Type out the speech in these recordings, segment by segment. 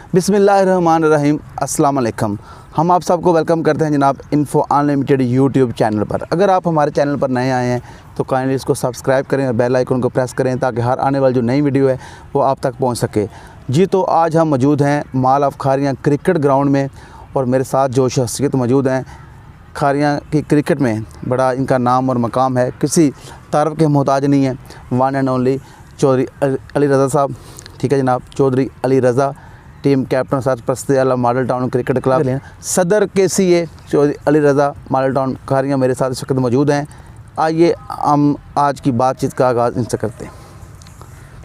बिस्मिल्लाहिर्रहमानिर्रहीम, अस्सलाम वालेकुम। हम आप सबको वेलकम करते हैं जनाब इन्फो अनलिमिटेड यूट्यूब चैनल पर। अगर आप हमारे चैनल पर नए आए हैं तो काइंडली इसको सब्सक्राइब करें और बेल आइकन को प्रेस करें ताकि हर आने वाली जो नई वीडियो है वो आप तक पहुंच सके। जी तो आज हम मौजूद हैं mall of Kharian cricket ground में और मेरे साथ जो शख्सियत मौजूद हैं खारियाँ की क्रिकेट में बड़ा इनका नाम और मकाम है, किसी तारफ़ के मोहताज नहीं है। One and only Chaudhry Ali Raza साहब, ठीक है जनाब, चौधरी अली रज़ा, टीम कैप्टन सरपरस्त आला मॉडल टाउन क्रिकेट क्लब, सदर KCA Chaudhry Ali Raza Model Town Kharian मेरे साथ इस वक्त मौजूद हैं। आइए हम आज की बातचीत का आगाज़ इनसे करते हैं।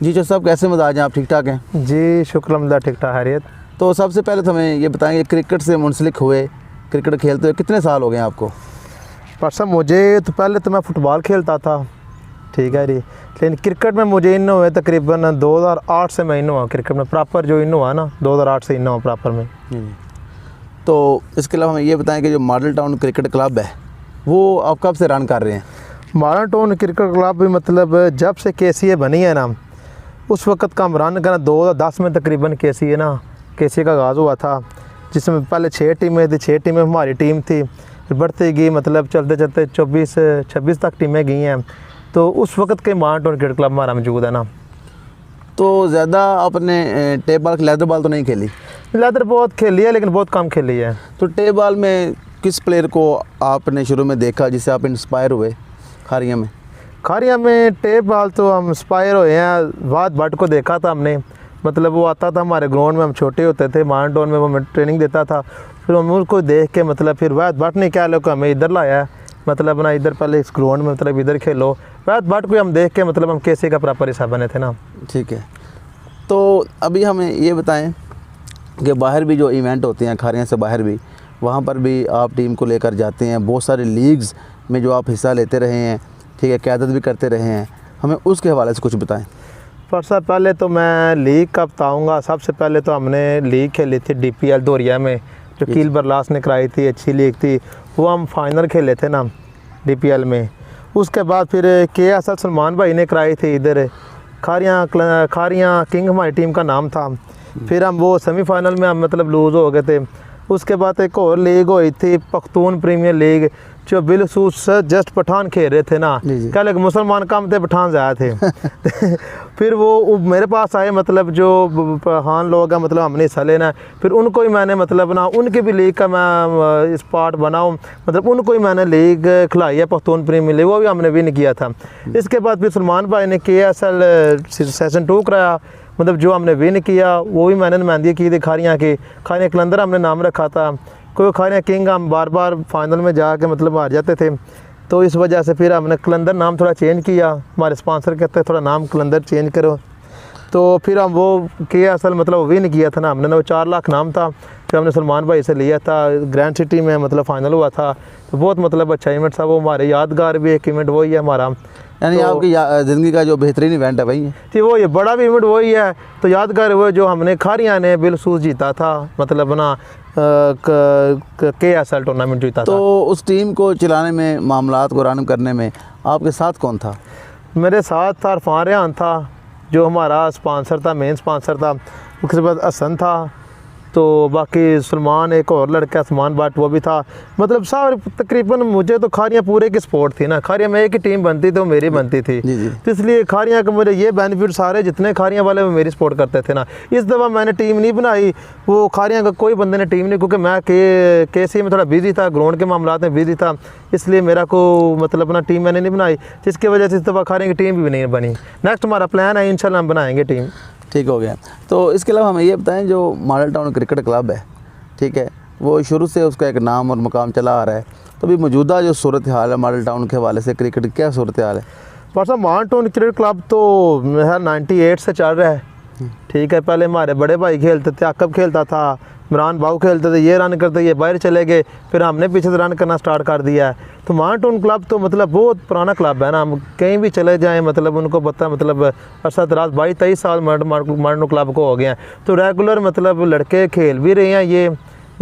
जी जो साहब, कैसे मजाज हैं आप? ठीक ठाक हैं? जी शुक्र अल्लाह, ठीक ठाक हैरियत। तो सबसे पहले तो हमें ये बताएंगे, क्रिकेट से मुंसलिक हुए, क्रिकेट खेलते हुए कितने साल हो गए हैं आपको? परसों मुझे तो पहले तो मैं फ़ुटबॉल खेलता था, ठीक है जी, लेकिन क्रिकेट में मुझे इन हुए तकरीबन 2008 से मैं इन हुआ क्रिकेट में प्रॉपर, जो इन हुआ ना 2008 से इन हुआ प्रॉपर में। तो इसके अलावा हमें ये बताएं कि जो मॉडल टाउन क्रिकेट क्लब है वो आप कब से रन कर रहे हैं? मॉडल टाउन क्रिकेट क्लब भी मतलब जब से KCA बनी है ना उस वक़्त का हम रन करना 2010 में तकरीबन KCA का आगाज़ हुआ था, जिसमें पहले 6 टीमें थी, 6 टीमें हमारी टीम थी, फिर बढ़ती गई, मतलब चलते चलते 24-26 तक टीमें गई हैं। तो उस वक्त के मॉडल टाउन क्रिकेट क्लब हमारा मौजूद है ना। तो ज़्यादा आपने टेप बॉल लेदर बॉल तो नहीं खेली? लेदर बहुत खेली है लेकिन बहुत कम खेली है। तो टेप बॉल में किस प्लेयर को आपने शुरू में देखा जिससे आप इंस्पायर हुए खारियाँ में? खारियाँ में टेप बॉल तो हम इंस्पायर हुए हैं, वाद भट्ट को देखा था हमने, मतलब वो आता था हमारे ग्राउंड में, हम छोटे होते थे, मॉडल टाउन में वो हमें ट्रेनिंग देता था, फिर हम उसको देख के मतलब फिर वाद भट्ट ने क्या लोग हमें इधर लाया है, मतलब ना इधर पहले इस ग्राउंड में मतलब इधर खेलो। वाद भट्ट को हम देख के मतलब हम KCA का प्रॉपर हिस्सा बने थे ना। ठीक है। तो अभी हमें ये बताएं कि बाहर भी जो इवेंट होते हैं खारियाँ से बाहर भी, वहाँ पर भी आप टीम को लेकर जाते हैं, बहुत सारे लीग्स में जो आप हिस्सा लेते रहे हैं, ठीक है, क़यादत भी करते रहे हैं, हमें उसके हवाले से कुछ बताएं। परसा पहले तो मैं लीग का बताऊँगा। सबसे पहले तो हमने लीग खेली थी DPL दोरिया में, जो कील बरलास ने कराई थी, अच्छी लीग थी, वो हम फाइनल खेले थे ना DPL में। उसके बाद फिर KSL सलमान भाई ने कराई थी इधर, खारियाँ किंग हमारी टीम का नाम था। फिर हम वो सेमीफाइनल में हम मतलब लूज़ हो गए थे। उसके बाद एक और लीग हुई थी पख्तून प्रीमियर लीग, जो बिलखसूस जस्ट पठान खेल रहे थे ना, क्या लगे मुसलमान कम थे, पठान ज़्यादा थे। फिर वो मेरे पास आए, मतलब जो पठान लोग हैं, मतलब हमने हिस्सा लेना है, फिर उनको ही मैंने मतलब ना उनकी भी लीग का मैं इस पार्ट बनाऊँ, मतलब उनको ही मैंने लीग खिलाई है पख्तून प्रीमियर लीग, वो भी हमने विन किया था। इसके बाद फिर सलमान भाई ने KSL सीज़न 2 कराया, मतलब जो हमने विन किया वो भी मैंने नुमाइंदगी की थी खारियाँ की। खारियाँ कलंदर हमने नाम रखा था, कोई खारियाँ किंग हम बार बार फाइनल में जाके मतलब हार जाते थे, तो इस वजह से फिर हमने कलंदर नाम थोड़ा चेंज किया। हमारे स्पॉन्सर कहते हैं थोड़ा नाम कलंदर चेंज करो, तो फिर हम वो KSL मतलब विन किया था ना हमने ना, वो 4 लाख नाम था, फिर हमने सलमान भाई से लिया था, ग्रैंड सिटी में मतलब फ़ाइनल हुआ था। तो बहुत मतलब अच्छा इवेंट था वो, हमारे यादगार भी एक इवेंट वही है हमारा, यानी तो आपकी ज़िंदगी का जो बेहतरीन इवेंट है भाई थी वो, ये बड़ा भी इवेंट वही है। तो यादगार वो जो हमने खारियाँ ने बिलखसूस जीता था, मतलब ना KSL टूर्नामेंट जीता था। तो उस टीम को चलाने में, मामलात को रन करने में आपके साथ कौन था? मेरे साथ था इरफान रेहान था, जो हमारा स्पॉन्सर था, मेन स्पॉन्सर था। उसके बाद हसन था, तो बाकी सलमान, एक और लड़का सलमान भट्ट, वो भी था। मतलब सारे तकरीबन मुझे तो खारियाँ पूरे की सपोर्ट थी ना, खारियाँ में एक ही टीम बनती थी, वो मेरी बनती थी। तो इसलिए खारियाँ का मुझे ये बेनिफिट, सारे जितने खारियाँ वाले वो मेरी सपोर्ट करते थे ना। इस दफ़ा मैंने टीम नहीं बनाई, वो खारियाँ का कोई बंदे ने टीम नहीं, क्योंकि मैं KCA में थोड़ा बिजी था, ग्राउंड के मामलात में बिजी था, इसलिए मेरा को मतलब अपना टीम मैंने नहीं बनाई, जिसकी वजह से इस दफ़ा खारियाँ की टीम भी नहीं बनी। नेक्स्ट हमारा प्लान है, इंशाल्लाह हम बनाएंगे टीम। ठीक हो गया। तो इसके अलावा हमें ये बताएं, जो मॉडल टाउन क्रिकेट क्लब है, ठीक है, वो शुरू से उसका एक नाम और मुकाम चला आ रहा है, तो अभी मौजूदा जो सूरत हाल है मॉडल टाउन के हवाले से, क्रिकेट की क्या सूरत हाल है? परसों मॉडल टाउन क्रिकेट क्लब तो मेरा 98 से चल रहा है, ठीक है। पहले हमारे बड़े भाई खेलते थे, आकब खेलता था, इमरान बाबू खेलते थे, ये रन करते, ये बाहर चले गए, फिर हमने पीछे से रन करना स्टार्ट कर दिया है। तो मॉडल टाउन क्लब तो मतलब बहुत पुराना क्लब है ना, हम कहीं भी चले जाएं, मतलब उनको पता, मतलब अरसा दराज 22-23 साल मॉडल क्लब को हो गए हैं। तो रेगुलर मतलब लड़के खेल भी रहे हैं, ये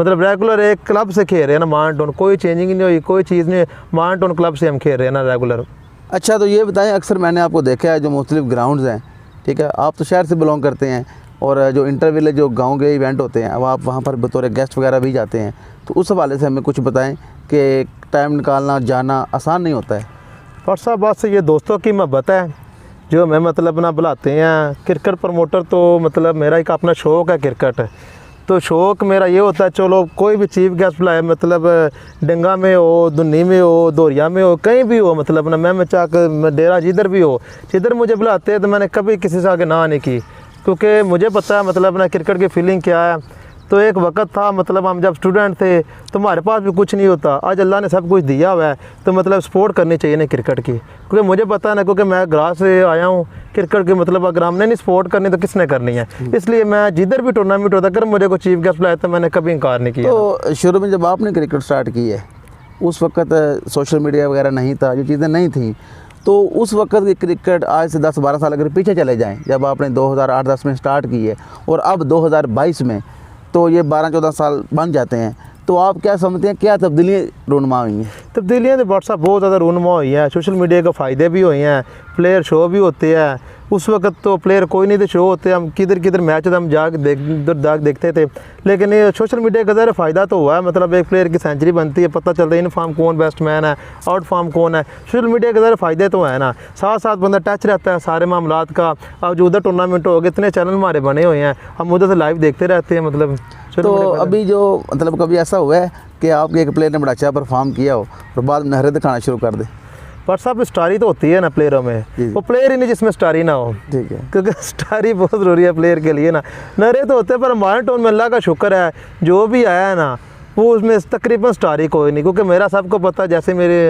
मतलब रेगुलर एक क्लब से खेल रहे हैं ना मॉडल टाउन, कोई चेंजिंग नहीं हुई, कोई चीज़ नहीं, मॉडल टाउन क्लब से हम खेल रहे हैं ना रेगुलर। अच्छा, तो ये बताएं, अक्सर मैंने आपको देखा है जो मुख्तलिफ ग्राउंड्स हैं, ठीक है, आप तो शहर से बिलोंग करते हैं, और जो इंटरविल जो गांव के इवेंट होते हैं, अब आप वहाँ पर बतौर गेस्ट वगैरह भी जाते हैं, तो उस हवाले से हमें कुछ बताएं कि टाइम निकालना जाना आसान नहीं होता है। और साहब बस ये दोस्तों की मोहब्बत है जो हमें मतलब ना बुलाते हैं। क्रिकेट प्रमोटर तो मतलब मेरा एक अपना शौक़ है क्रिकेट, तो शौक़ मेरा ये होता है चलो कोई भी चीफ गेस्ट बुलाए, मतलब डंगा में हो, दुन्नी में हो, दोरिया में हो, कहीं भी हो, मतलब ना मैं चाक डेरा जिधर भी हो, जिधर मुझे बुलाते हैं तो मैंने कभी किसी से आगे ना नहीं की, क्योंकि मुझे पता है मतलब ना क्रिकेट की फीलिंग क्या है। तो एक वक्त था मतलब हम जब स्टूडेंट थे तो हमारे पास भी कुछ नहीं होता, आज अल्लाह ने सब कुछ दिया हुआ है, तो मतलब सपोर्ट करनी चाहिए ना क्रिकेट की, क्योंकि मुझे पता है ना, क्योंकि मैं ग्रास से आया हूँ क्रिकेट की, मतलब अगर हमने नहीं सपोर्ट करनी तो किसने करनी है। इसलिए मैं जिधर भी टूर्नामेंट होता अगर मुझे कोई चीफ गेस्ट बुलाया तो मैंने कभी इनकार नहीं किया। तो शुरू में जब आपने क्रिकेट स्टार्ट की है उस वक्त सोशल मीडिया वगैरह नहीं था, ये चीज़ें नहीं थी, तो उस वक्त की क्रिकेट आज से 10-12 साल अगर पीछे चले जाएं, जब आपने 2008-10 में स्टार्ट की है और अब 2022 में, तो ये 12-14 साल बन जाते हैं, तो आप क्या समझते हैं क्या तब्दीलियाँ रूनुमा हुई हैं? तब्दीलियाँ तो व्हाट्सएप बहुत ज़्यादा रूनुमा हुई हैं, सोशल मीडिया के फ़ायदे भी हुए हैं, प्लेयर शो भी होते हैं। उस वक्त तो प्लेयर कोई नहीं थे, शो होते, हम किधर किधर मैच हम जाके देखते थे, लेकिन ये सोशल मीडिया का ज़रा फ़ायदा तो हुआ है, मतलब एक प्लेयर की सेंचुरी बनती है, पता चलता है इन फॉर्म कौन बैट्समैन है, आउट फॉर्म कौन है। सोशल मीडिया के ज़रा फ़ायदे तो है ना, साथ साथ बंदा टच रहता है सारे मामलात का। अब जो उधर टूर्नामेंट हो गए, इतने चैनल हमारे बने हुए हैं, हम उधर से लाइव देखते रहते हैं। मतलब तो अभी जो मतलब कभी ऐसा हुआ है कि आपके एक प्लेयर ने बड़ा अच्छा परफॉर्म किया हो और बाद में नहरें दिखाना शुरू कर दे? पर साहब स्टारी तो होती है ना प्लेयरों में, वो प्लेयर ही नहीं जिसमें स्टारी ना हो, ठीक है, क्योंकि स्टारी बहुत ज़रूरी है प्लेयर के लिए ना। नहरे तो होते हैं पर हमारे टोन में अल्लाह का शुक्र है जो भी आया है ना वो उसमें तकरीबन स्टारी कोई नहीं, क्योंकि मेरा सबको पता है जैसे मेरे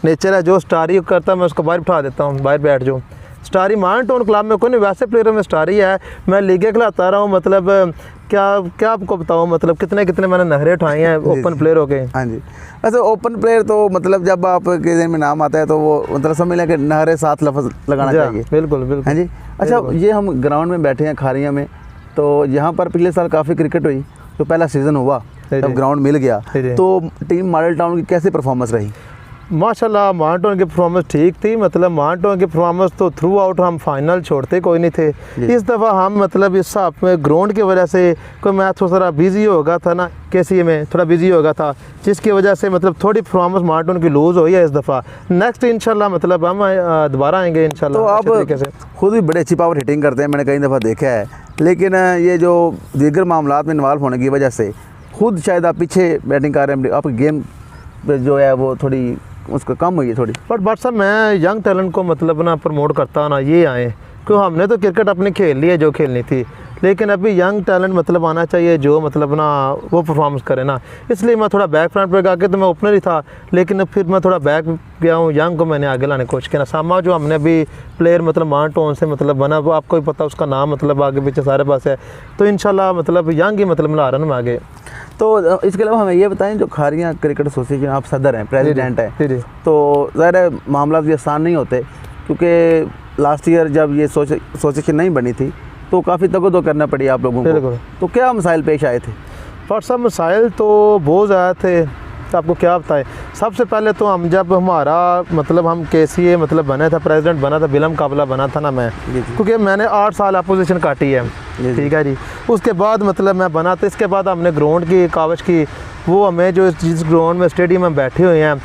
नेचर है, जो स्टारी करता है मैं उसको बाहर बिठा देता हूँ, बाहर बैठ जाओ। स्टारी मान टोन क्लब में कोई नहीं, वैसे प्लेयरों में स्टारी है। मैं लीगे खिलाता रहा हूँ, मतलब क्या आपको बताऊँ, मतलब कितने मैंने नहरें उठाई हैं ओपन प्लेयर हो के। हाँ जी, वैसे ओपन प्लेयर तो मतलब जब आपके दिन में नाम आता है तो वो मतलब समझ लें कि नहरे साथ लफ्ज़ लगाना चाहिए। बिल्कुल बिल्कुल। हाँ जी। अच्छा, ये हम ग्राउंड में बैठे हैं खारिया में, तो यहाँ पर पिछले साल काफ़ी क्रिकेट हुई, तो पहला सीज़न हुआ जब ग्राउंड मिल गया, तो टीम मॉडल टाउन की कैसी परफॉर्मेंस रही? माशाल्लाह मान टाउन की परफॉर्मेंस ठीक थी, मतलब मान टाउन की परफॉर्मेंस तो थ्रू आउट हम फाइनल छोड़ते कोई नहीं थे। इस दफ़ा हम मतलब इस हिसाब में ग्राउंड की वजह से कोई मैच थोड़ा बिजी हो गया था ना, केसीए में थोड़ा बिजी हो गया था, जिसकी वजह से मतलब थोड़ी परफॉर्मेंस मान टाउन की लूज़ हुई है इस दफ़ा। नेक्स्ट इंशाल्लाह मतलब हम दोबारा आएंगे इंशाल्लाह। तो आप खुद भी बड़े अच्छी पावर हिटिंग करते हैं, मैंने कई दफ़ा देखा है, लेकिन ये जो दीगर मामलात में इन्वॉल्व होने की वजह से खुद शायद आप पीछे बैटिंग कर रहे हैं, आपकी गेम जो है वो थोड़ी उसका कम हुई है थोड़ी। बट साहब मैं यंग टैलेंट को मतलब ना प्रमोट करता ना, ये आए क्यों, हमने तो क्रिकेट अपनी खेल ली है जो खेलनी थी, लेकिन अभी यंग टैलेंट मतलब आना चाहिए जो मतलब ना वो परफॉर्मेंस करे ना। इसलिए मैं थोड़ा बैक फ्रंट पे आके तो मैं ओपनर ही था, लेकिन फिर मैं थोड़ा बैक गया हूँ, यंग को मैंने आगे लाने की कोशिश किया। सामा जो हमने अभी प्लेयर मतलब मान टोन से मतलब बना, वो आपको ही पता उसका नाम मतलब आगे पीछे सारे पास है, तो इंशाल्लाह मतलब यंग ही मतलब मिला रहा हूँ मैं आगे। तो इसके अलावा हमें ये बताएं, जो खारिया क्रिकेट एसोसिएशन आप सदर हैं, प्रेसिडेंट हैं, तो ज़ाहिर है मामला भी आसान नहीं होते, क्योंकि लास्ट ईयर जब ये एसोसिएशन नहीं बनी थी तो काफ़ी तगदो करना पड़ी आप लोगों को, तो क्या मसाइल पेश आए थे? पर सब मसाइल तो बहुत ज़्यादा थे, तो आपको क्या बताएं। सबसे पहले तो हम जब हमारा मतलब हम केसीए मतलब बना था, प्रेसिडेंट बना था, बिला मुकाबला बना था ना मैं, क्योंकि मैंने 8 साल अपोजिशन काटी है, ठीक है जी। उसके बाद मतलब मैं बना था, इसके बाद हमने ग्राउंड की कावश की, वो हमें जो जिस ग्राउंड में स्टेडियम में बैठे हुए हैं,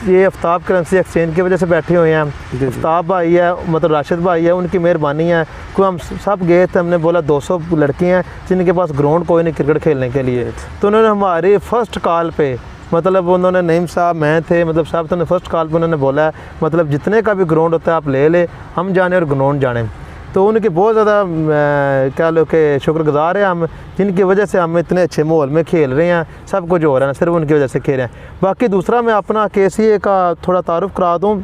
ये आफ्ताब करेंसी एक्सचेंज की वजह से बैठे हुए हैं। आफ्ताब भाई है, मतलब राशिद भाई है, उनकी मेहरबानी है, क्योंकि हम सब गए थे, हमने बोला 200 लड़के हैं जिनके पास ग्राउंड कोई नहीं क्रिकेट खेलने के लिए, तो उन्होंने हमारी फ़र्स्ट कॉल पे मतलब उन्होंने नईम साहब मैं थे, मतलब साहब तो फर्स्ट कॉल पर उन्होंने बोला मतलब जितने का भी ग्राउंड होता है आप ले ले, हम जाने और ग्राउंड जाने। तो उनके बहुत ज़्यादा क्या लो कि शुक्रगुजार है हम, जिनकी वजह से हम इतने अच्छे माहौल में खेल रहे हैं, सब कुछ हो रहा है सिर्फ उनकी वजह से खेल रहे हैं। बाकी दूसरा मैं अपना केसीए का थोड़ा तारुफ करा दूँ,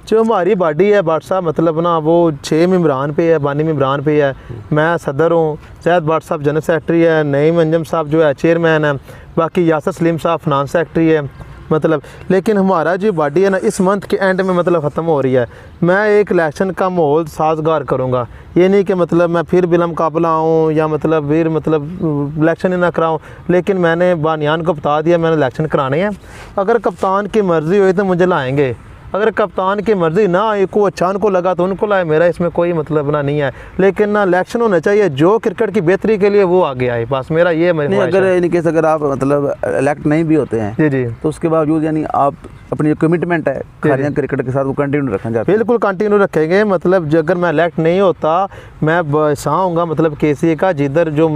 जो हमारी बॉडी है भाट साहब मतलब ना वो 6 मेंबरान पे है, बानी मेंबरान पे है, मैं सदर हूँ, जैद भाट साहब जनरल सेक्रेटरी है, नईम अंजम साहब जो है चेयरमैन है, बाकी यासर सलीम साहब फिनांस सेक्रेटरी है मतलब। लेकिन हमारा जो बॉडी है ना इस मंथ के एंड में मतलब ख़त्म हो रही है। मैं एक इलेक्शन का माहौल साजगार करूँगा, ये नहीं कि मतलब मैं फिर बिला मुकाबला आऊँ या मतलब फिर मतलब इलेक्शन ही ना कराऊँ, लेकिन मैंने बानियान को बता दिया मैंने इलेक्शन कराने हैं, अगर कप्तान की मर्ज़ी हुई तो मुझे लाएँगे, अगर कप्तान की मर्ज़ी ना आए को अचानक को लगा तो उनको लाए, मेरा इसमें कोई मतलब ना नहीं है, लेकिन ना इलेक्शन होना चाहिए जो क्रिकेट की बेहतरी के लिए वो आगे आए, बस मेरा ये नहीं, अगर इन केस अगर आप मतलब इलेक्ट नहीं भी होते हैं जी जी तो उसके बावजूद यानी आप अपनी जो कमिटमेंट है खारियां क्रिकेट के साथ वो कंटिन्यू रखना चाहते हैं? बिल्कुल कंटिन्यू रखेंगे। मतलब अगर मैं इलेक्ट नहीं होता मैं चाहूँगा मतलब केसीए का जिधर जो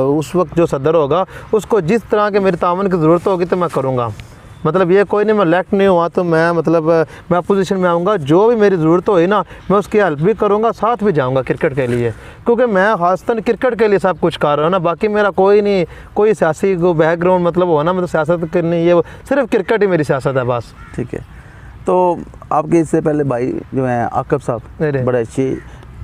उस वक्त जो सदर होगा उसको जिस तरह के मेरी तावन की ज़रूरत होगी तो मैं करूँगा। मतलब ये कोई नहीं मैं इलेक्ट नहीं हुआ तो मैं मतलब मैं अपोजिशन में आऊँगा, जो भी मेरी ज़रूरत होगी ना मैं उसकी हेल्प भी करूँगा, साथ भी जाऊँगा क्रिकेट के लिए, क्योंकि मैं खासतन क्रिकेट के लिए सब कुछ कर रहा हूँ ना। बाकी मेरा कोई नहीं, कोई सियासी को बैकग्राउंड मतलब हो ना, मतलब सियासत करनी, ये सिर्फ क्रिकेट ही मेरी सियासत है बस। ठीक है, तो आपके इससे पहले भाई जो हैं आकब साहब बड़े अच्छी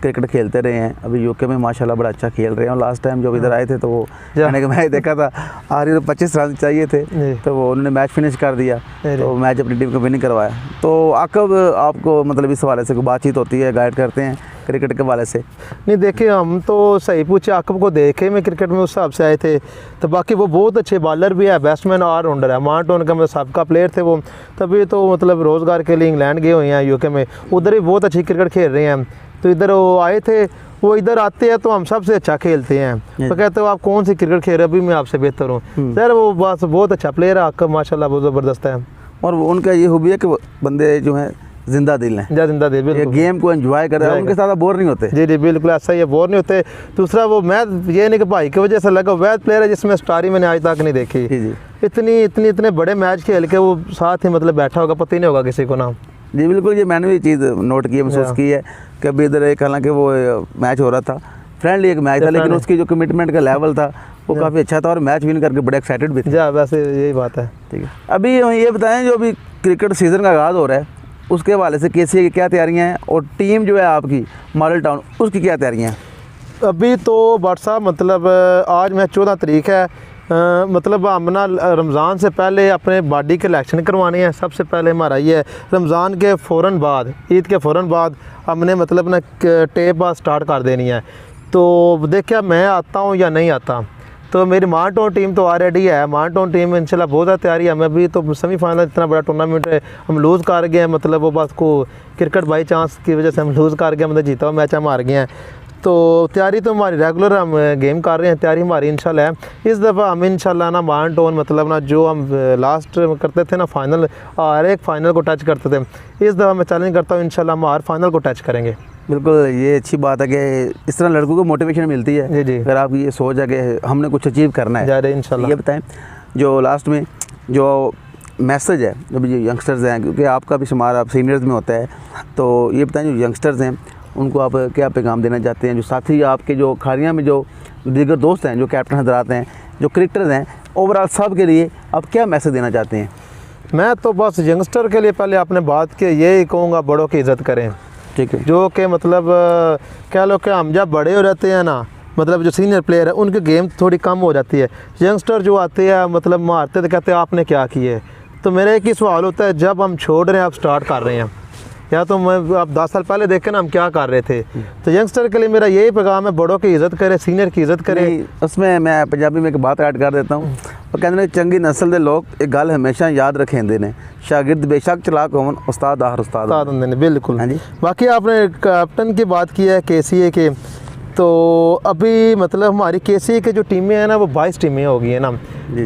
क्रिकेट खेलते रहे हैं, अभी यूके में माशाल्लाह बड़ा अच्छा खेल रहे हैं, और लास्ट टाइम जब इधर आए थे तो वो मैंने कि मैच देखा था आखिरी 25 रन चाहिए थे तो वो उन्होंने मैच फिनिश कर दिया, तो मैच अपनी टीम को विनिंग करवाया। तो आकब आपको मतलब इस हवाले से कोई बातचीत होती है, गाइड करते हैं क्रिकेट के हवाले से? नहीं देखिए, हम तो सही पूछे आकब को देखे में क्रिकेट में उस हिसाब से आए थे, तो बाकी वो बहुत अच्छे बॉलर भी है, बैट्समैन ऑलराउंडर है, माउंटन का मतलब सबका प्लेयर थे वो, तभी तो मतलब रोज़गार के लिए इंग्लैंड गए हुए हैं यूके में, उधर भी बहुत अच्छी क्रिकेट खेल रहे हैं। तो इधर वो आए थे, वो इधर आते हैं तो हम सबसे अच्छा खेलते हैं, तो कहते हो आप कौन सी क्रिकेट खेल रहे, अभी मैं आपसे बेहतर हूँ सर। वो बस बहुत अच्छा प्लेयर है आकब, माशाल्लाह बहुत ज़बरदस्त है। और उनका ये खूबी है कि बंदे जो हैं जिंदा दिल हैं, जिंदा दिल, बिल्कुल गेम को एंजॉय कर रहे हैं, उनके साथ आप बोर नहीं होते। जी जी बिल्कुल ऐसा ही है, बोर नहीं होते। दूसरा वो मैच ये नहीं कि भाई की वजह से लगा, वैद प्लेयर है जिसमें स्टार ही मैंने आज तक नहीं देखी। जी जी, इतने बड़े मैच खेल के वो साथ ही मतलब बैठा होगा, पता ही नहीं होगा किसी को ना। जी बिल्कुल, ये मैंने भी चीज़ नोट की है, महसूस की है कि अभी इधर एक हालांकि वो मैच हो रहा था, फ्रेंडली एक मैच था, लेकिन उसकी जो कमिटमेंट का लेवल था वो काफ़ी अच्छा था और मैच विन करके बड़े एक्साइटेड भी थे। जी वैसे यही बात है। ठीक है, अभी ये बताएं जो अभी क्रिकेट सीज़न का आगाज़ हो रहा है उसके हवाले से केसीए की क्या तैयारियां हैं, और टीम जो है आपकी मॉडल टाउन उसकी क्या तैयारियां हैं? अभी तो बट साहब मतलब आज मैं 14 तारीख है, मतलब हम ना रमज़ान से पहले अपने बॉडी के इलेक्शन करवाने हैं। सबसे पहले हमारा ये है रमज़ान के फ़ौरन बाद, ईद के फ़ौरन बाद हमने मतलब ना टेप स्टार्ट कर देनी है। तो देखिए मैं आता हूँ या नहीं आता, तो मेरी माउंटन टीम तो ऑलरेडी है, माउंटन टीम में इंशाल्लाह बहुत ज़्यादा तैयारी है। मैं भी तो सेमीफाइनल इतना बड़ा टूर्नामेंट है हम लूज़ कर गए हैं, मतलब वो बस को क्रिकेट बाई चांस की वजह से हम लूज़ कर गए, मतलब जीता हुआ मैच हम हार गए हैं। तो तैयारी तो हमारी रेगुलर हम गेम कर रहे हैं, तैयारी हमारी इंशाल्लाह है। इस दफ़ा हम इंशाल्लाह ना माउंटन मतलब ना जो हम लास्ट करते थे ना फाइनल, हर एक फाइनल को टच करते थे, इस दफ़ा मैं चैलेंज करता हूँ इंशाल्लाह हम हर फाइनल को टच करेंगे। बिल्कुल, ये अच्छी बात है कि इस तरह लड़कों को मोटिवेशन मिलती है। जी जी, अगर आप ये सोच है कि हमने कुछ अचीव करना है, जा रहे इंशाल्लाह। ये बताएं जो लास्ट में जो मैसेज है जो भी यंगस्टर्स हैं, क्योंकि आपका भी शुमार आप सीनियर्स में होता है, तो ये बताएं जो यंगस्टर्स हैं उनको आप क्या पैगाम देना चाहते हैं, जो साथी आपके जो खारियां में जो दीगर दोस्त हैं, जो कैप्टन हजरात हैं, जो क्रिकेटर्स हैं, ओवरऑल सब के लिए आप क्या मैसेज देना चाहते हैं? मैं तो बस यंगस्टर के लिए पहले अपने बात के यही कहूँगा, बड़ों की इज़्ज़त करें। ठीक है, जो कि मतलब कह लो कि हम जब बड़े हो जाते हैं ना, मतलब जो सीनियर प्लेयर है उनकी गेम थोड़ी कम हो जाती है, यंगस्टर जो आते हैं मतलब मारते तो कहते हैं आपने क्या किए। तो मेरा एक ही सवाल होता है, जब हम छोड़ रहे हैं आप स्टार्ट कर रहे हैं, या तो मैं आप 10 साल पहले देखें ना हम क्या कर रहे थे। तो यंगस्टर के लिए मेरा यही पैगाम है, बड़ों की इज़्ज़त करें, सीनियर की इज़्ज़त करें। उसमें मैं पंजाबी में एक बात ऐड कर देता हूँ, वो कहते हैं चंगी नस्ल के लोग एक गल हमेशा याद रखेंदे ने, शागिर्द बेशक चलाक होवन उस्ताद आखिर उस्ताद होंदे ने। बिल्कुल। हाँ जी। बाकी आपने कैप्टन की बात की है केसीए के, तो अभी मतलब हमारी केसीए के जो टीमें हैं ना वो 22 टीमें हो गई हैं ना,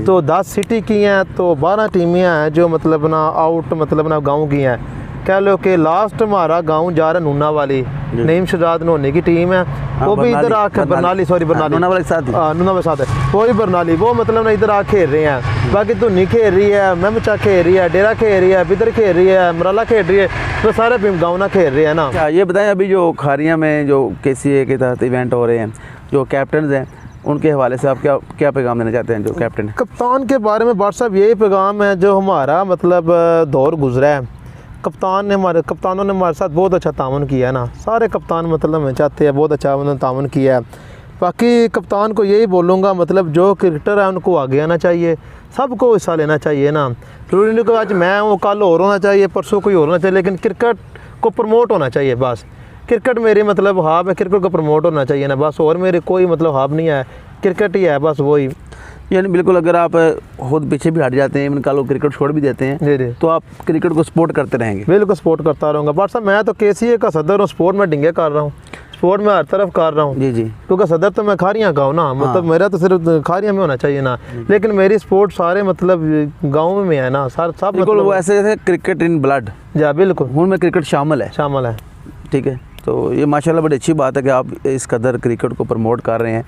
तो 10 सिटी की हैं, तो 12 टीमें हैं जो मतलब ना आउट मतलब ना गाँव की हैं। कह लो कि लास्ट हमारा गांव जा रहा नूना वाली, नईम शहजाद नोनी की टीम है, वो भी इधर आके बरनाली, सॉरी बरनाली, नूना वाले साथ, नूना वाले साथ है, वही बरनाली, वो मतलब ना इधर आ खेल रहे हैं। बाकी धुनी खेल रही है, मेमचा खेल रही है, डेरा खेल रही है, बिदर खेल रही है, मराला खेल रही है, तो सारे गाँव ना खेल रहे हैं ना। ये बताएं अभी जो खारियां में जो केसीए के तहत इवेंट हो रहे हैं, जो कैप्टन हैं उनके हवाले से आप क्या पैगाम देना चाहते हैं? जो कैप्टन है कप्तान के बारे में बात साहब यही पैगाम है, जो हमारा मतलब दौर गुजरा है, कप्तानों ने हमारे साथ बहुत अच्छा ताउन किया है ना, सारे कप्तान मतलब मैं चाहते हैं बहुत अच्छा उन्होंने ताउन किया है। बाकी कप्तान को यही बोलूँगा, मतलब जो क्रिकेटर है उनको आगे आना चाहिए, सबको हिस्सा लेना चाहिए ना, जरूरी नहीं कि आज मैं हूँ कल और होना चाहिए, परसों कोई और होना चाहिए, लेकिन क्रिकेट को प्रमोट होना चाहिए बस। क्रिकेट मेरी मतलब हाब है, क्रिकेट को प्रमोट होना चाहिए ना बस, और मेरे कोई मतलब हाब नहीं है, क्रिकेट ही है बस वही। यानी बिल्कुल अगर आप खुद पीछे भी हट जाते हैं, इनका लोग क्रिकेट छोड़ भी देते हैं, जी जी तो आप क्रिकेट को सपोर्ट करते रहेंगे? बिल्कुल सपोर्ट करता रहूँगा। बट साहब मैं तो KCA का सदर हूँ, स्पोर्ट में डिंगे कर रहा हूँ, स्पोर्ट में हर तरफ कर रहा हूँ। जी जी। क्योंकि सदर तो मैं खारियाँ का हूँ ना, मतलब मेरा तो सिर्फ खारियाँ में होना चाहिए ना, लेकिन मेरी स्पोर्ट सारे मतलब गाँव में है ना, सब बिल्कुल मतलब वो ऐसे जैसे क्रिकेट इन ब्लड, जी बिल्कुल उनमें क्रिकेट शामिल है। शामिल है। ठीक है, तो ये माशाल्लाह बड़ी अच्छी बात है कि आप इस कदर क्रिकेट को प्रमोट कर रहे हैं,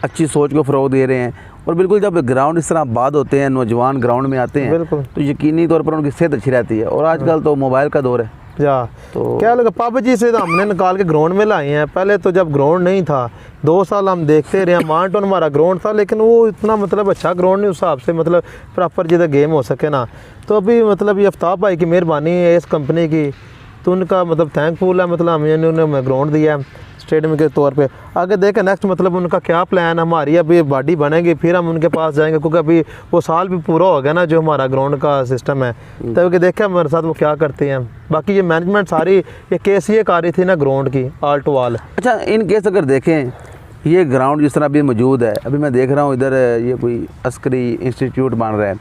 अच्छी सोच को फ़रोग़ दे रहे हैं। और बिल्कुल जब ग्राउंड इस तरह आबाद होते हैं, नौजवान ग्राउंड में आते हैं, बिल्कुल तो यकीनी तौर पर उनकी सेहत अच्छी रहती है। और आजकल तो मोबाइल का दौर है, जा तो क्या लगा PUBG से तो हमने निकाल के ग्राउंड में लाए हैं। पहले तो जब ग्राउंड नहीं था 2 साल हम देखते रहे, माउंटन हमारा ग्राउंड था, लेकिन वो इतना मतलब अच्छा ग्राउंड नहीं उस हिसाब से, मतलब प्रॉपर जिधर गेम हो सके ना। तो अभी मतलब ये आफ्ताब भाई की मेहरबानी है इस कंपनी की, तो उनका मतलब थैंकफुल है, मतलब हमें उन्होंने ग्राउंड दिया है स्टेडियम के तौर पे। आगे देखें नेक्स्ट मतलब उनका क्या प्लान है। हमारी अभी बॉडी बनेगी फिर हम उनके पास जाएंगे, क्योंकि अभी वो साल भी पूरा हो गया ना जो हमारा ग्राउंड का सिस्टम है, तब कि देखें हमारे साथ वो क्या करते हैं। बाकी ये मैनेजमेंट सारी ये KCA का रही थी ना ग्राउंड की ऑल टू ऑल। अच्छा इन केस अगर देखें ये ग्राउंड जिस तरह अभी मौजूद है, अभी मैं देख रहा हूँ इधर ये कोई अस्करी इंस्टीट्यूट बन रहा है,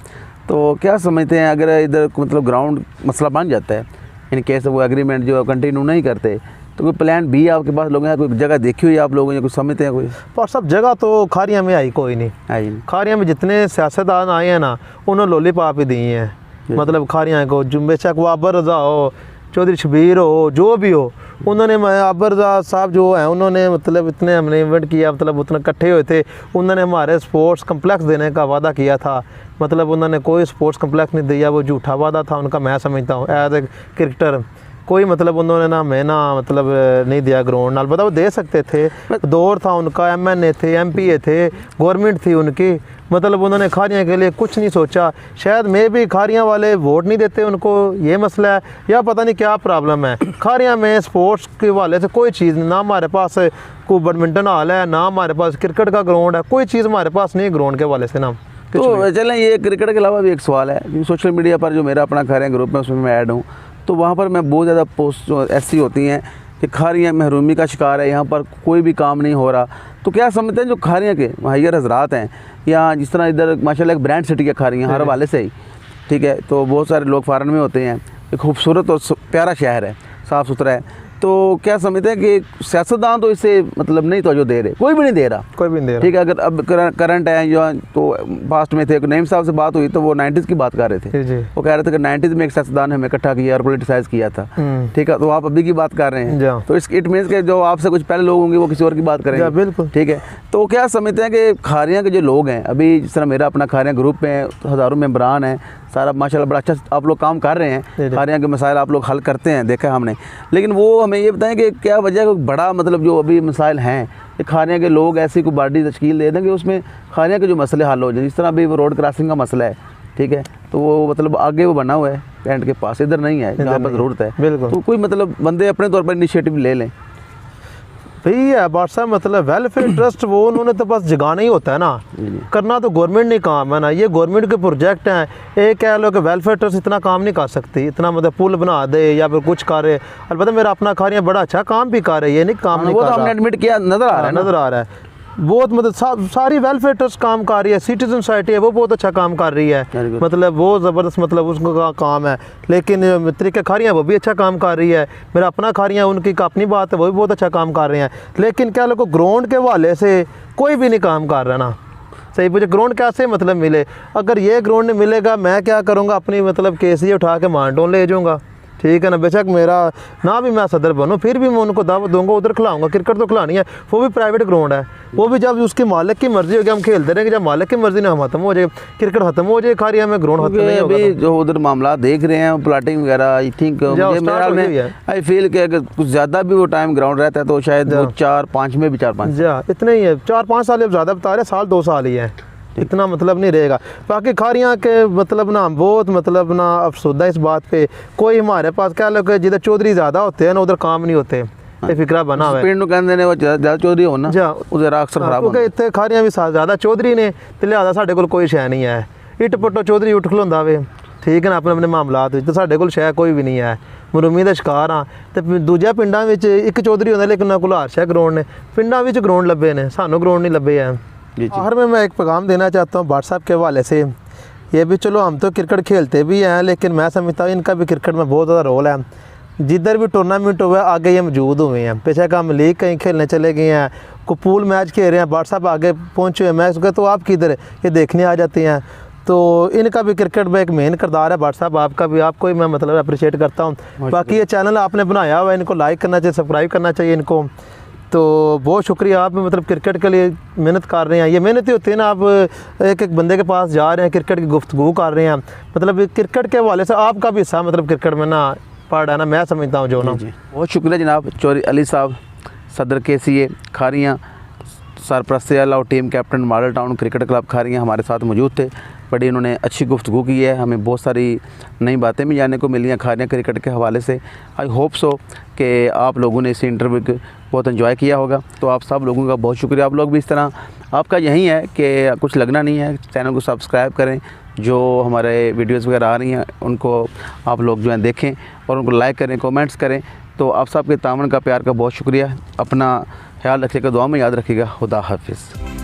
तो क्या समझते हैं अगर इधर मतलब ग्राउंड मसला बन जाता है, इन केस वो एग्रीमेंट जो कंटिन्यू नहीं करते, तो कोई प्लान भी आपके पास लोगों ने, कोई जगह देखी हुई है आप लोगों ने, कुछ समझते हैं कोई? पर सब जगह तो खारियाँ में आई कोई नहीं। आई खारियाँ में जितने सियासतदान आए हैं ना उन्होंने लॉलीपॉप ही दी हैं, मतलब खारियाँ को, बेशक वो अबर रज़ा हो, चौधरी शबीर हो, जो भी हो, उन्होंने अबर रज़ा साहब जो हैं उन्होंने मतलब इतने हमने इवेंट किया, मतलब उतने इकट्ठे हुए थे, उन्होंने हमारे स्पोर्ट्स कम्प्लेक्स देने का वादा किया था, मतलब उन्होंने कोई स्पोर्ट्स कम्प्लेक्स नहीं दिया, वो झूठा वादा था उनका। मैं समझता हूँ एज ए क्रिकेटर कोई मतलब उन्होंने ना मैं ना मतलब नहीं दिया ग्राउंड, नाल पता वो दे सकते थे, दौर था उनका, MNA थे, MPA थे, गवर्नमेंट थी उनकी, मतलब उन्होंने खारियाँ के लिए कुछ नहीं सोचा। शायद मैं भी खारियाँ वाले वोट नहीं देते उनको, ये मसला है या पता नहीं क्या प्रॉब्लम है। खारियाँ में स्पोर्ट्स के वाले से कोई चीज़ नहीं, ना हमारे पास कोई बैडमिंटन हॉल है, ना हमारे पास क्रिकेट का ग्राउंड है, कोई चीज़ हमारे पास नहीं ग्राउंड के वाले से ना। तो चलें ये क्रिकेट के अलावा भी एक सवाल है कि सोशल मीडिया पर जो मेरा अपना खारियाँ ग्रुप है उसमें मैं ऐड हूँ, तो वहाँ पर मैं बहुत ज़्यादा पोस्ट ऐसी होती हैं कि खारियाँ महरूमी का शिकार है, यहाँ पर कोई भी काम नहीं हो रहा। तो क्या समझते हैं जो खारियाँ के मुहैयर हजरात हैं, या जिस तरह इधर माशाल्लाह एक ब्रांड सिटी के खारियाँ हर वाले से ही, ठीक है, तो बहुत सारे लोग फॉरेन में होते हैं, एक खूबसूरत और प्यारा शहर है, साफ़ सुथरा है, तो क्या समझते हैं कि सियासतदान तो इसे मतलब नहीं तवज्जो दे रहे, कोई भी नहीं दे रहा, कोई भी नहीं दे रहा। ठीक है। अगर अब करंट है जो, तो पास्ट में थे, नईम साहब से बात हुई तो वो 90s की बात कर रहे थे, जी। वो कह रहे थे कि 90s में एक सियासतदान हमें इकट्ठा किया और पोलिटिसाइज किया था, ठीक है, तो आप अभी की बात कर रहे हैं, तो इट मीन्स के जो आपसे कुछ पहले लोग होंगे वो किसी और की बात करेंगे, बिल्कुल, ठीक है। तो क्या समझते हैं कि खारियाँ के जो लोग हैं, अभी जिस तरह मेरा अपना खारियाँ ग्रुप में हज़ारों मेम्बरान हैं, सारा माशाल्लाह बड़ा अच्छा आप लोग काम कर रहे हैं, खारियाँ के मसाइल आप लोग हल करते हैं, देखा है हमने, लेकिन वो हमें ये बताएं कि क्या वजह है, बड़ा मतलब जो अभी मसाइल हैं कि खारियाँ के लोग ऐसी कोई बॉडी तश्कील दे दें कि उसमें खारियाँ के जो मसले हल हो जाए, जिस तरह अभी वो रोड क्रॉसिंग का मसला है, ठीक है, तो वो मतलब आगे वो बना हुआ है टेंट के पास, इधर नहीं है जहाँ पर ज़रूरत है, बिल्कुल, तो कोई मतलब बंदे अपने तौर पर इनिशिएटिव ले लें भाई है बादशाह, मतलब वेलफेयर ट्रस्ट वो उन्होंने तो बस जगाना ही होता है ना, करना तो गवर्नमेंट नहीं काम है ना, ये गवर्नमेंट के प्रोजेक्ट हैं। एक कह लो कि वेलफेयर ट्रस्ट इतना काम नहीं कर सकती, इतना मतलब पुल बना दे या फिर कुछ करे, अलबत्ता मेरा अपना खारियाँ बड़ा अच्छा काम भी कर रही है, ये नहीं काम नहीं कर रहा, वो तो हमने एडमिट किया, नज़र आ रहा है बहुत, मतलब सारी वेलफेयर ट्रस्ट काम कर रही है, सिटीजन सोसाइटी है वो बहुत अच्छा काम कर रही है, मतलब वो ज़बरदस्त मतलब उसका काम है। लेकिन तरीके खारियाँ वो भी अच्छा काम कर रही है, मेरा अपना खारियाँ उनकी अपनी बात है वो भी बहुत अच्छा काम कर रहे हैं, लेकिन क्या लोगों ग्राउंड के हवाले से कोई भी नहीं काम कर रहा ना। सही मुझे ग्राउंड कैसे मतलब मिले, अगर ये ग्राउंड नहीं मिलेगा मैं क्या करूँगा, अपनी मतलब KCA उठा के मांडों ले जाऊँगा, ठीक है ना, बेशक मेरा ना भी मैं सदर बनूँ फिर भी मैं उनको दावत दूंगा, उधर खिलाऊंगा, क्रिकेट तो खिलानी है, वो भी प्राइवेट ग्राउंड है, वो भी जब उसकी मालिक की मर्जी होगी हम खेलते रहेंगे, जब मालिक की मर्जी ना हम खत्म हो जाए, क्रिकेट खत्म हो जाए, खारियाँ में ग्राउंड खत्म नहीं होगा। अभी जो उधर मामला देख रहे हैं प्लाटिंग वगैरह, आई थिंक आई फील कि अगर कुछ ज़्यादा भी वो टाइम ग्राउंड रहता है तो शायद 4-5 में भी 4-5 इतने ही है, 4-5 साल ज़्यादा बता रहे, साल 2 साल ही है, इतना मतलब नहीं रहेगा। बाकी खारियाँ के मतलब ना बहुत मतलब ना अफसोदा इस बात पे, कोई हमारे पास क्या लोग जिधर चौधरी ज़्यादा होते हैं ना उधर काम नहीं होते, ये फिक्रा बना हुआ है, पिंड कहते हैं वो ज़्यादा चौधरी हो ना उधर अक्सर खराब, क्योंकि इतने खारियाँ भी ज़्यादा चौधरी ने, तो लिहाजा साढ़े कोल कोई शै नहीं है, इट पट्टो चौधरी उठ खलोंदा वे, ठीक है ना, अपने अपने मामलात तो साढ़े कोल शै कोई भी नहीं है, मरूमी का शिकार हाँ। तो दूजे पिंडों में एक चौधरी होंगे लेकिन उन्होंने कोल हर शै ग्राउंड ने, पिंडों में ग्राउंड लभे ने, सानू ग्राउंड नहीं लभे हैं, जी। आखिर में मैं एक पैगाम देना चाहता हूँ व्हाट्सएप के हवाले से। ये भी चलो हम तो क्रिकेट खेलते भी हैं, लेकिन मैं समझता हूँ इनका भी क्रिकेट में बहुत ज़्यादा रोल है। जिधर भी टूर्नामेंट हुआ है आगे ये मौजूद हुए हैं। बेशक हम लीग कहीं खेलने चले गए हैं, को पूल मैच खेल रहे हैं, व्हाट्सएप आगे पहुँचे हुए मैच गए तो आप किधर ये देखने आ जाते हैं। तो इनका भी क्रिकेट में एक मेन किरदार है। व्हाट्सएप आपका भी, आपको ही मैं मतलब अप्रिशिएट करता हूँ। बाकी ये चैनल आपने बनाया हुआ है, इनको लाइक करना चाहिए, सब्सक्राइब करना चाहिए इनको। तो बहुत शुक्रिया, आप मतलब क्रिकेट के लिए मेहनत कर रहे हैं। ये मेहनत ही होती है ना, आप एक एक बंदे के पास जा रहे हैं, क्रिकेट की गुफ्तगू कर रहे हैं, मतलब क्रिकेट के हवाले से आपका भी हिस्सा मतलब क्रिकेट में ना पार्ट है ना, मैं समझता हूँ जो ना। बहुत शुक्रिया जनाब चौधरी अली साहब, सदर KCA खारियाँ, सरपरस्त और team captain model Town Cricket club Kharian हमारे साथ मौजूद थे। बड़ी इन्होंने अच्छी गुफ्तगू की है, हमें बहुत सारी नई बातें भी जानने को मिली हैं खारियाँ क्रिकेट के हवाले से। आई होप सो कि आप लोगों ने इस इंटरव्यू को बहुत एंजॉय किया होगा। तो आप सब लोगों का बहुत शुक्रिया। आप लोग भी इस तरह, आपका यही है कि कुछ लगना नहीं है, चैनल को सब्सक्राइब करें, जो हमारे वीडियोज़ वगैरह आ रही हैं उनको आप लोग जो है देखें और उनको लाइक करें, कमेंट्स करें। तो आप सबके तामन का, प्यार का बहुत शुक्रिया। अपना ख्याल रखिएगा, दुआ में याद रखिएगा। खुदा हाफिज़।